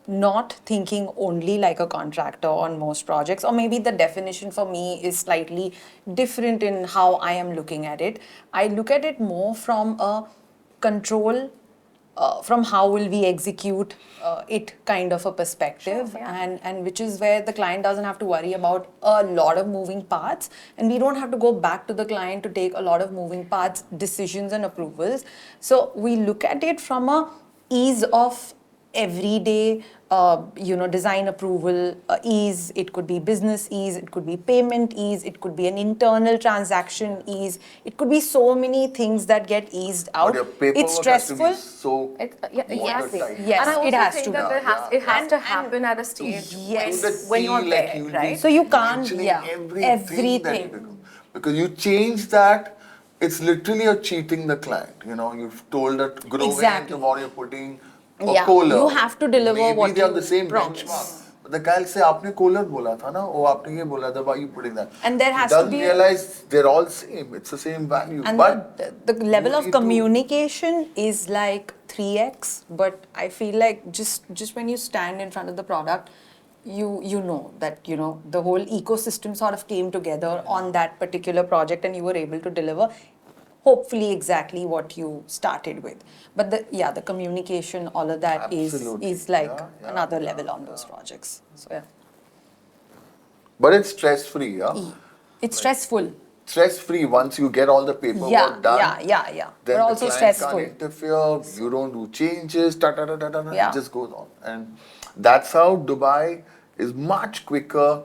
not thinking only like a contractor on most projects, or maybe the definition for me is slightly different in how I am looking at it. I look at it more from a control from how will we execute it kind of a perspective, and which is where the client doesn't have to worry about a lot of moving parts, and we don't have to go back to the client to take a lot of moving parts, decisions and approvals. So we look at it from a ease of everyday design approval ease. It could be business ease, it could be payment ease, it could be an internal transaction ease, it could be so many things that get eased out. But your paperwork It's stressful. has to be so Exactly. watertight. Yes, and I also it has think to that be. it has to happen at a stage Yes. To the when T, you're like there, you'll be right? So you can't, mentioning yeah, everything that you do. Because you change that, it's literally you're cheating the client. You know, you've told that grow Exactly. into what you're putting a Yeah, collar. you have to deliver Maybe what they have you the same promise. benchmark. But the guy will say, "Aapne collar bola tha na, oh aapne ye bola tha, why are you putting that?" And there has he to doesn't be realize they're all same. It's the same value. And but the level you of need to- communication is like 3x, but I feel like just when you stand in front of the product, you know that the whole ecosystem sort of came together on that particular project, and you were able to deliver hopefully exactly what you started with. But the communication, all of that Absolutely. is like Yeah, another level on those projects. So yeah. But it's stress-free, yeah? It's stressful. Stress-free once you get all the paperwork Yeah, done. yeah. Then But also the client stressful. can't interfere, you don't do changes, Yeah. it just goes on. And that's how Dubai is much quicker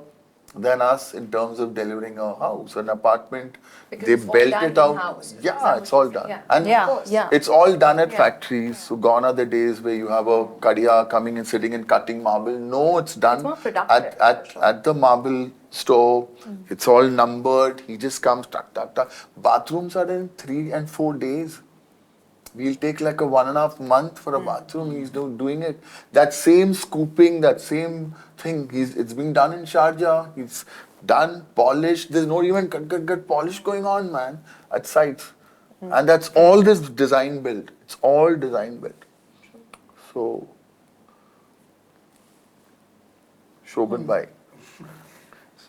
than us in terms of delivering a house, an apartment. Because They it's all built done it out. in-house. Is Yeah, that it's what all you're done. saying? And Yeah. it's all done at Yeah. factories. So gone are the days where you have a kadiya coming and sitting and cutting marble. No, it's done It's more productive, at the marble store. It's all numbered. He just comes, tuck. Bathrooms are in 3 and 4 days. We'll take like a 1.5 month for a bathroom. He's doing it. That same scooping, that same thing. It's being done in Sharjah. It's done, polished. There's no even cut polish going on, man, at sites. And that's all this design built. It's all design built. So, Shobhan bhai.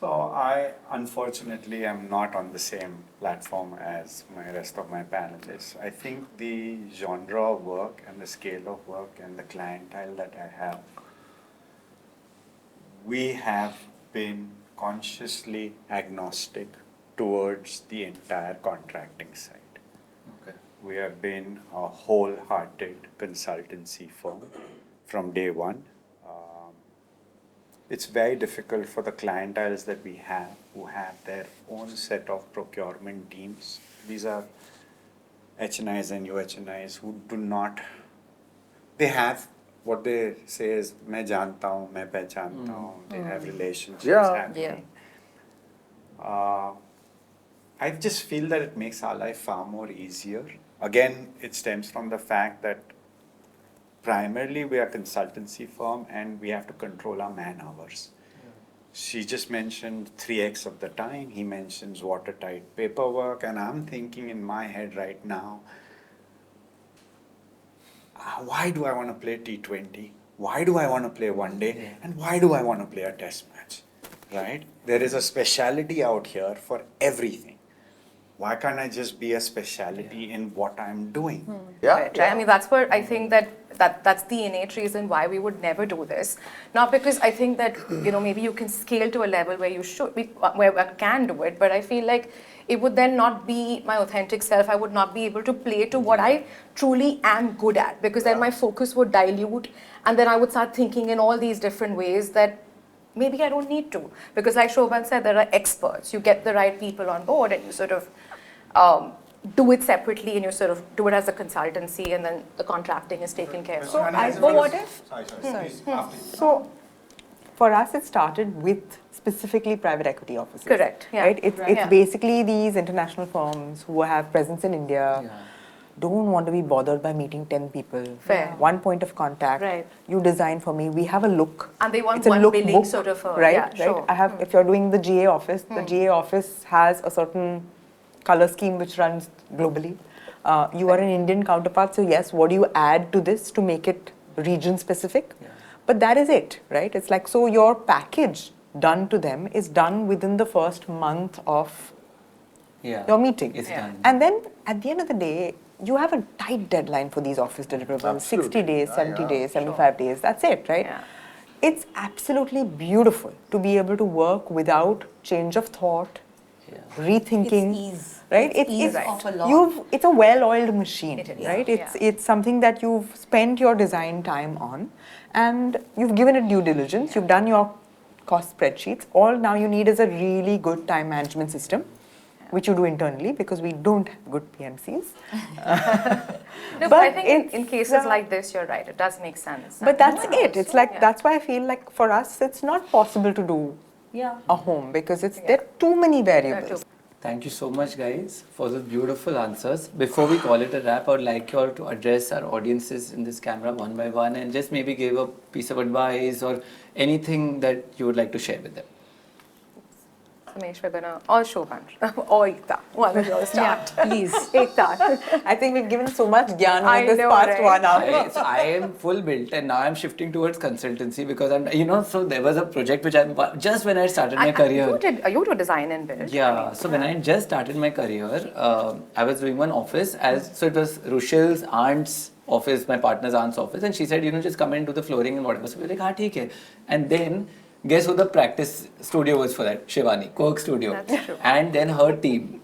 So I unfortunately am not on the same platform as my rest of my panelists. I think the genre of work and the scale of work and the clientele that I have, we have been consciously agnostic towards the entire contracting side. Okay. We have been a wholehearted consultancy firm from day one. It's very difficult for the clienteles that we have who have their own set of procurement teams. These are HNIs and UHNIs who do not, they have what they say is, मैं जानता हूँ, मैं पहचानता हूँ. They have relationships happening. I just feel that it makes our life far more easier. Again, it stems from the fact that primarily we are a consultancy firm and we have to control our man hours. She just mentioned 3x of the time. He mentions watertight paperwork, and I'm thinking in my head right now, why do I want to play T20? Why do I want to play one day? And why do I want to play a test match? Right? There is a speciality out here for everything. Why can't I just be a speciality in what I'm doing? Yeah. Right. I mean, that's where I think that's the innate reason why we would never do this. Not because I think that, maybe you can scale to a level where you should, where I can do it, but I feel like it would then not be my authentic self. I would not be able to play to what I truly am good at, because then my focus would dilute, and then I would start thinking in all these different ways that maybe I don't need to. Because like Shobhan said, there are experts. You get the right people on board and you sort of do it separately, and you sort of do it as a consultancy, and then the contracting is taken care of. So what if? So, for us, it started with specifically private equity offices. Correct, yeah. Right? It's Yeah. basically these international firms who have presence in India, don't want to be bothered by meeting 10 people. Fair. One point of contact. Right. You design for me. We have a look. And they want It's a one look billing book, sort of a- right? yeah, Right. sure. I have. If you're doing the GA office, the GA office has a certain color scheme which runs globally. You are an Indian counterpart, so yes, what do you add to this to make it region specific? But that is it, right? It's like, so your package done to them is done within the first month of your meeting. It's done. And then at the end of the day, you have a tight deadline for these office deliverables, 60 Absolutely. days, Yeah, 70 yeah, days, 75 days, that's it, right? Yeah. It's absolutely beautiful to be able to work without change of thought, rethinking. It's ease. Right? It's ease of a lot. It's a well-oiled machine, It is, right? yeah. It's something that you've spent your design time on, and you've given it due diligence. You've done your cost spreadsheets. All now you need is a really good time management system, which you do internally because we don't have good PMCs. No, but I think in it's, cases like this, you're right. It does make sense. But that's And it. It's also, like yeah. that's why I feel like for us it's not possible to do a home because there are too many variables. Thank you so much, guys, for those beautiful answers. Before we call it a wrap, I would like you all to address our audiences in this camera one by one and just maybe give a piece of advice or anything that you would like to share with them. Sumessh, we're gonna, or Shobhan, or Ekta. One of yours start. Please. Ekta. I think we've given so much gyan I over this know, past right? 1 hour. So I am full built and now I'm shifting towards consultancy because so there was a project which just when I started my career. You do design and build. Yeah, so when I just started my career, I was doing one office so it was Rushel's aunt's office, my partner's aunt's office, and she said, just come and do the flooring and whatever. So we were like, theek hai. And then, guess who the practice studio was for that? Shivani, Quirk studio. That's true. And then her team.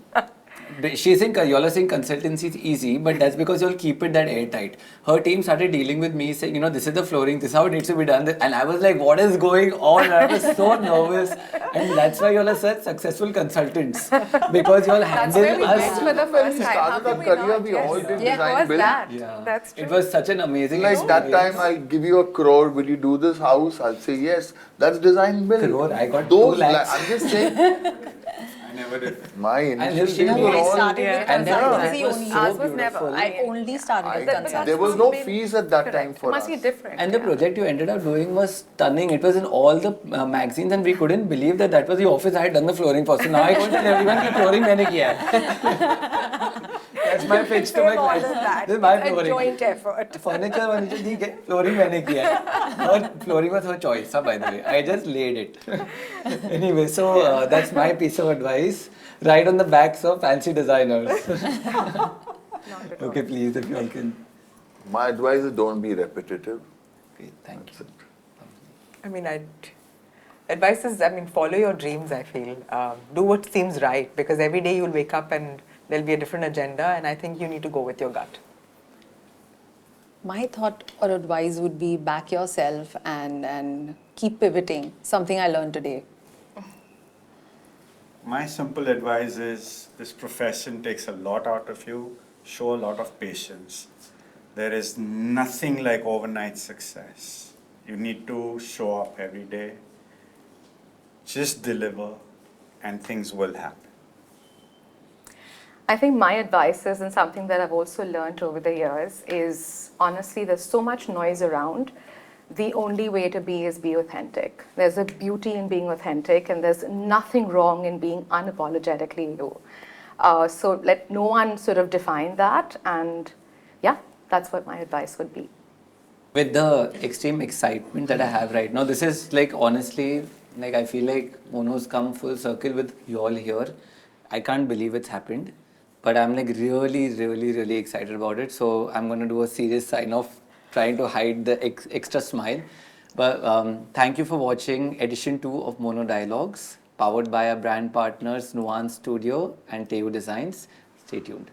She's saying, y'all are saying consultancy is easy, but that's because you'll keep it that airtight. Her team started dealing with me saying, this is the flooring, this is how it needs to be done. And I was like, what is going on? I was so nervous. And that's why y'all are such successful consultants. Because y'all That's where we handle met us. for the first time. How Started our could we career, not? we Yes. all did Yeah, design was build. that? Yeah. That's true. It was such an amazing Like that experience. time, I'll give you 1 crore. Will you do this house? I'll say yes. That's design build. Crore? I got Those 2 lakhs. I'm just saying. I never did. My initial she days knew were I all. started with And that consultancy was only. so Ours was never. beautiful. I only started with But that's consultancy. There was not no been fees at that time correct. for Must us. be different. And the project you ended up doing was stunning. It was in all the magazines and we couldn't believe that was the office I had done the flooring for. So now I go and tell everyone that flooring मैंने किया है. That's my pitch to my clients. This is my flooring. joint effort. Furniture ठीक है. Flooring मैंने किया है. Her flooring was her choice, by the way. I just laid it. Anyway, so that's my piece of advice. Ride on the backs of fancy designers. Okay, please, if you all can. My advice is don't be repetitive. Okay, thank you. I mean, advice is, follow your dreams, I feel. Do what seems right because every day you'll wake up and there'll be a different agenda and I think you need to go with your gut. My thought or advice would be back yourself and keep pivoting. Something I learned today. My simple advice is this profession takes a lot out of you. Show a lot of patience. There is nothing like overnight success. You need to show up every day. Just deliver and things will happen. I think my advice is, and something that I've also learned over the years, is honestly, there's so much noise around. The only way to be is be authentic. There's a beauty in being authentic, and there's nothing wrong in being unapologetically you. So let no one sort of define that, and yeah, that's what my advice would be. With the extreme excitement that I have right now, this is like honestly, like I feel like Mono's come full circle with you all here. I can't believe it's happened, but I'm like really excited about it. So I'm going to do a serious sign off, trying to hide the extra smile. But thank you for watching edition 2 of Mono Dialogues, powered by our brand partners Nuance Studio and Teu Designs. Stay tuned.